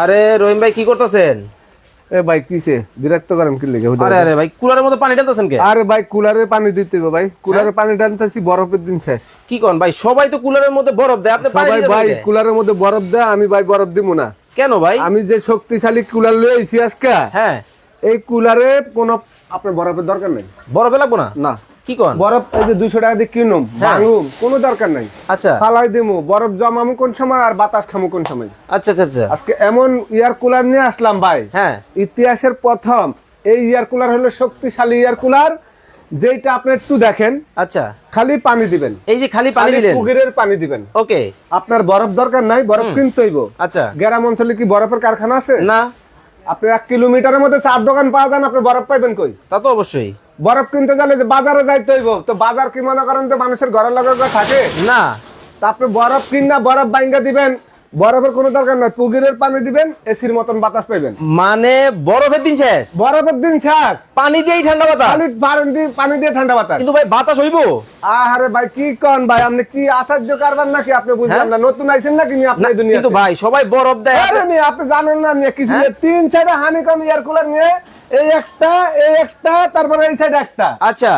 আরে রহিম ভাই কি করতেছেন? এ ভাই কিসে বিরক্ত করেন কি লেগে? আরে আরে ভাই কুলারের মধ্যে পানি ঢালতেছেন কে? আরে ভাই কুলারে পানি দিতে হবে ভাই, কুলারে পানি ঢালতেছি, বরফের দিন শেষ। কি কোন ভাই, সবাই তো কুলারের মধ্যে বরফ দেয়, আপনি পানি সবাই দিতেছেন ভাই কে? কুলারের মধ্যে বরফ দেয়, আমি ভাই বরফ দিব না। কেন ভাই? আমি যে শক্তিশালী কুলার লয়ে আইছি আজকে, হ্যাঁ, এই কুলারে কোনো আপনার বরফের দরকার নাই। বরফে লাগবো না? না কি কোন? বরফ এই যে 200 টাকা দিয়ে কিনুম ভাঙুম, কোনো দরকার নাই। আচ্ছা ফালাই দিমু, বরফ জমামু কোন সময় আর বাতাস খামু কোন সময়। আচ্ছা আচ্ছা আচ্ছা। আজকে এমন ইয়ার কুলার নিয়ে আসলাম ভাই, হ্যাঁ ইতিহাসের প্রথম এই ইয়ার কুলার হলো শক্তিশালী ইয়ার কুলার, যেটা আপনি একটু দেখেন। আচ্ছা, খালি পানি দিবেন, এই যে খালি পানি খালি দিলেন। পুকুরের পানি দিবেন। ওকে। আপনার বরফ দরকার নাই, বরফ কিনতে হইব। আচ্ছা। গ্রাম অঞ্চলে কি বরফের কারখানা আছে? না, আপনি 1 কিলোমিটারের মধ্যে 4 দোকান পাওয়া যান, আপনি বরফ পাইবেন কই? তা তো অবশ্যই। বরফ কিনতে গেলে যে বাজারে যাইতে হইব, তো বাজার কি মনে করেন যে মানুষের ঘরের লগে থাকে? না, তা আপনি বরফ কিনা বরফ বাইঙ্গা দিবেন, বরফের কোনো দরকার নাই, পুকুরের পানি দিবেন, এসির মতন বাতাস পাইবেন। মানে বরফের দিন শেষ, বরফের দিন ছাড়, পানি দিয়েই ঠান্ডা বাতাস। খালি পানি দিয়ে ঠান্ডা বাতাস। কিন্তু ভাই বাতাস হইবো? আরে ভাই কি কোন ভাই, আপনি কি আশ্চর্য কারবার নাকি? আপনি বুঝলেন না, নতুন আইছেন নাকি আপনি এই দুনিয়াতে? কিন্তু ভাই সবাই বরফ দেয়। আরে নি আপনি জানেন না নিয়ে কিছু নিয়ে 3 সাইডে হানিকম এয়ার কুলার নিয়ে, এই একটা তারপরে এই সাইডে একটা। আচ্ছা।